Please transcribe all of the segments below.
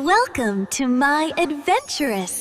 Welcome to my adventurous.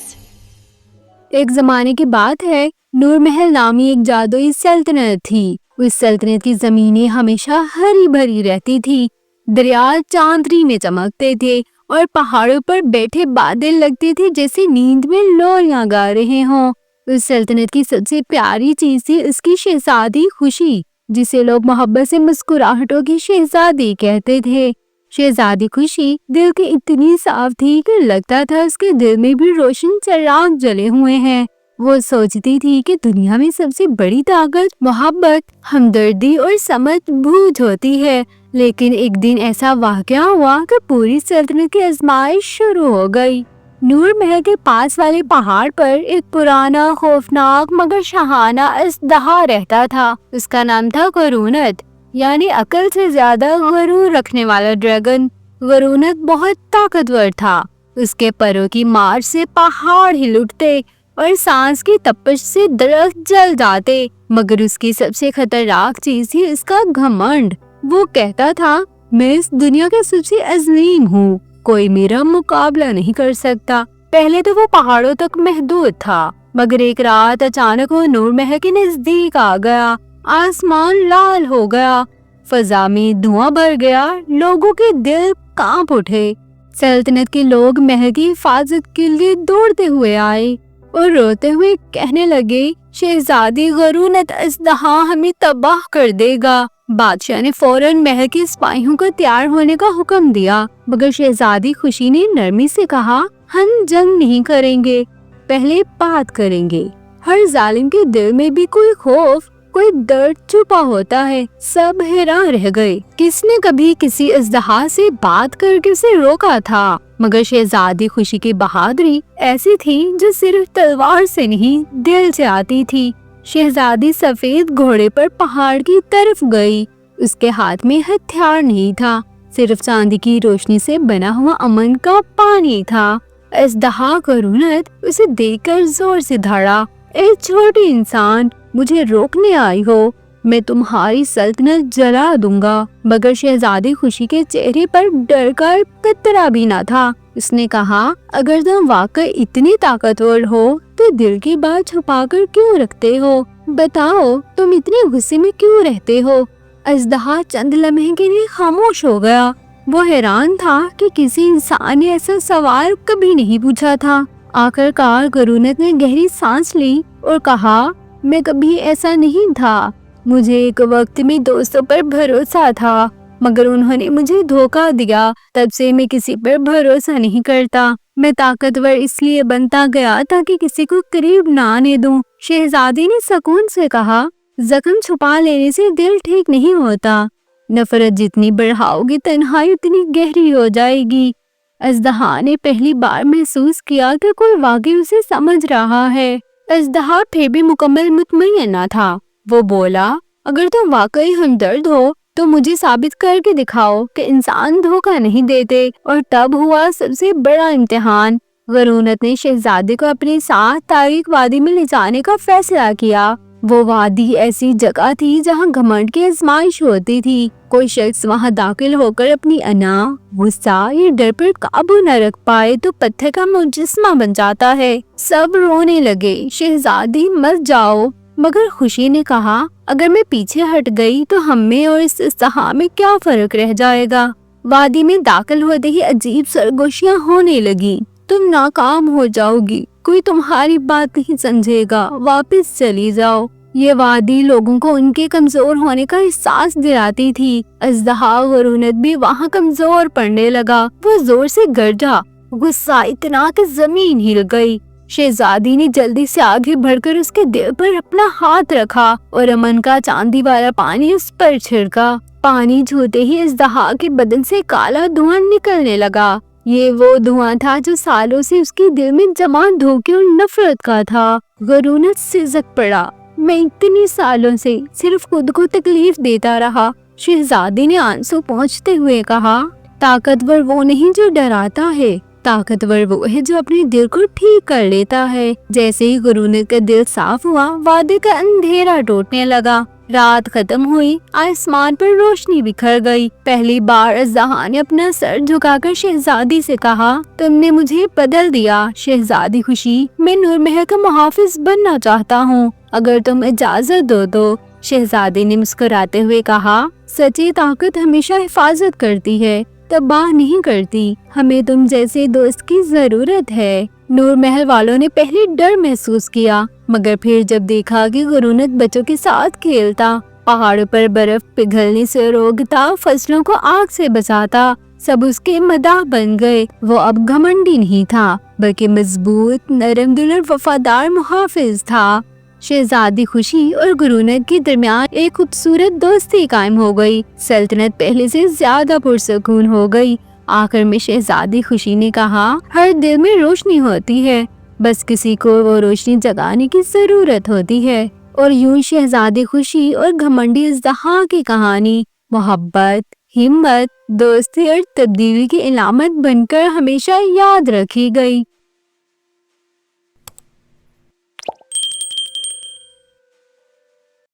एक जमाने की बात है, नूर महल नामी एक जादुई सल्तनत थी। उस सल्तनत की जमीनें हमेशा हरी भरी रहती थी, दरिया चांदनी में चमकते थे और पहाड़ों पर बैठे बादल लगते थे जैसे नींद में लोरियां गा रहे हों। उस सल्तनत की सबसे प्यारी चीज थी उसकी शहजादी खुशी, जिसे लोग मोहब्बत से मुस्कुराहटों की शहजादी कहते थे। शहजादी खुशी दिल की इतनी साफ थी कि लगता था उसके दिल में भी रोशन चिराग जले हुए हैं। वो सोचती थी कि दुनिया में सबसे बड़ी ताकत मोहब्बत, हमदर्दी और समझ-बूझ होती है। लेकिन एक दिन ऐसा वाकया हुआ कि पूरी सल्तनत की आजमाइश शुरू हो गई। नूर महल के पास वाले पहाड़ पर एक पुराना, खौफनाक मगर शाहाना अजदहा रहता था। उसका नाम था गरूनत, यानी अकल से ज्यादा गरूर रखने वाला ड्रैगन। गरूनत बहुत ताकतवर था। उसके परों की मार से पहाड़ हिल उठते और सांस की तपिश से दरख्त जल जाते। मगर उसकी सबसे खतरनाक चीज थी उसका घमंड। वो कहता था, मैं इस दुनिया का सबसे अजीम हूँ, कोई मेरा मुकाबला नहीं कर सकता। पहले तो वो पहाड़ों तक महदूद था, मगर एक रात अचानक वो नूर महल के नजदीक आ गया। आसमान लाल हो गया, फजा में धुआं भर गया, लोगों के दिल कांप उठे। सल्तनत के लोग महल की हिफाजत के लिए दौड़ते हुए आए और रोते हुए कहने लगे, शहजादी गरूनत अजदहा हमें तबाह कर देगा। बादशाह ने फौरन महल के सिपाहियों को तैयार होने का हुक्म दिया, मगर शहजादी खुशी ने नरमी से कहा, हम जंग नहीं करेंगे, पहले बात करेंगे। हर जालिम के दिल में भी कोई खौफ, कोई दर्द छुपा होता है। सब हैरान रह गए, किसने कभी किसी अजदहा से बात करके उसे रोका था। मगर शहजादी खुशी की बहादुरी ऐसी थी जो सिर्फ तलवार से नहीं, दिल से आती थी। शहजादी सफेद घोड़े पर पहाड़ की तरफ गई। उसके हाथ में हथियार नहीं था, सिर्फ चांदी की रोशनी से बना हुआ अमन का पानी था। अजदहा गरूनत उसे देखकर जोर से धड़ा, ए छोटी इंसान, मुझे रोकने आई हो, मैं तुम्हारी सल्तनत जला दूंगा। मगर शहजादी खुशी के चेहरे पर डर का कतरा भी न था। उसने कहा, अगर तुम वाकई इतनी ताकतवर हो तो दिल की बात छुपाकर क्यों रखते हो? बताओ, तुम इतने गुस्से में क्यों रहते हो? अजदहा चंद लम्हे के लिए खामोश हो गया। वो हैरान था कि किसी इंसान ने ऐसा सवाल कभी नहीं पूछा था। आखिरकार गरूनत ने गहरी सांस ली और कहा, मैं कभी ऐसा नहीं था। मुझे एक वक्त में दोस्तों पर भरोसा था, मगर उन्होंने मुझे धोखा दिया। तब से मैं किसी पर भरोसा नहीं करता। मैं ताकतवर इसलिए बनता गया ताकि किसी को करीब ना आने दूं। शहजादी ने सुकून से कहा, जख्म छुपा लेने से दिल ठीक नहीं होता। नफरत जितनी बढ़ाओगी तन्हाई उतनी गहरी हो जाएगी। अजदहा ने पहली बार महसूस किया कि कोई वाकई उसे समझ रहा है। अजदहा फिर भी मुकम्मल मुतमईन न था। वो बोला, अगर तुम वाकई हमदर्द हो तो मुझे साबित करके दिखाओ कि इंसान धोखा नहीं देते। और तब हुआ सबसे बड़ा इम्तिहान। गरूनत ने शहजादे को अपने साथ तारीक वादी में ले जाने का फैसला किया। वो वादी ऐसी जगह थी जहाँ घमंड की आजमाइश होती थी। कोई शख्स वहाँ दाखिल होकर अपनी अना, गुस्सा या डर पर काबू न रख पाए तो पत्थर का मुजस्मा बन जाता है। सब रोने लगे, शहजादी मत जाओ। मगर खुशी ने कहा, अगर मैं पीछे हट गई तो हम में और इस इस्तिहा में क्या फर्क रह जाएगा? वादी में दाखिल होते ही अजीब सरगोशियां होने लगी। तुम नाकाम हो जाओगी, कोई तुम्हारी बात नहीं समझेगा, वापस चली जाओ। ये वादी लोगों को उनके कमजोर होने का एहसास दिलाती थी। अजदहा गरूनत भी वहाँ कमजोर पड़ने लगा। वो जोर से गरजा, गुस्सा इतना कि जमीन हिल गई। शहजादी ने जल्दी से आगे बढ़कर उसके दिल पर अपना हाथ रखा और अमन का चांदी वाला पानी उस पर छिड़का। पानी छूते ही अजदहा के बदन से काला धुआं निकलने लगा। ये वो धुआं था जो सालों से उसके दिल में जमा धोखे और नफरत का था। गरूनत सिसक पड़ा, मैं इतनी सालों से सिर्फ खुद को तकलीफ देता रहा। शहजादी ने आंसू पोंछते हुए कहा, ताकतवर वो नहीं जो डराता है, ताकतवर वो है जो अपने दिल को ठीक कर लेता है। जैसे ही गरूनत का दिल साफ हुआ, वादे का अंधेरा टूटने लगा। رات ختم ہوئی، آسمان پر روشنی بکھر گئی۔ پہلی بار اژدہا نے اپنا سر جھکا کر شہزادی سے کہا، تم نے مجھے بدل دیا شہزادی خوشی، میں نور محل کا محافظ بننا چاہتا ہوں، اگر تم اجازت دو تو۔ شہزادی نے مسکراتے ہوئے کہا، سچی طاقت ہمیشہ حفاظت کرتی ہے، تباہ نہیں کرتی، ہمیں تم جیسے دوست کی ضرورت ہے۔ نور محل والوں نے پہلے ڈر محسوس کیا، مگر پھر جب دیکھا کہ غرونت بچوں کے ساتھ کھیلتا، پہاڑوں پر برف پگھلنے سے روکتا، فصلوں کو آگ سے بچاتا، سب اس کے مداح بن گئے۔ وہ اب گھمنڈی نہیں تھا، بلکہ مضبوط، نرم دل اور وفادار محافظ تھا۔ شہزادی خوشی اور غرونت کے درمیان ایک خوبصورت دوستی قائم ہو گئی۔ سلطنت پہلے سے زیادہ پرسکون ہو گئی۔ آخر میں شہزادی خوشی نے کہا، ہر دل میں روشنی ہوتی ہے، بس کسی کو وہ روشنی جگانے کی ضرورت ہوتی ہے۔ اور یوں شہزادی خوشی اور گھمنڈی اژدہا کی کہانی محبت، ہمت، دوستی اور تبدیلی کی علامت بن کر ہمیشہ یاد رکھی گئی۔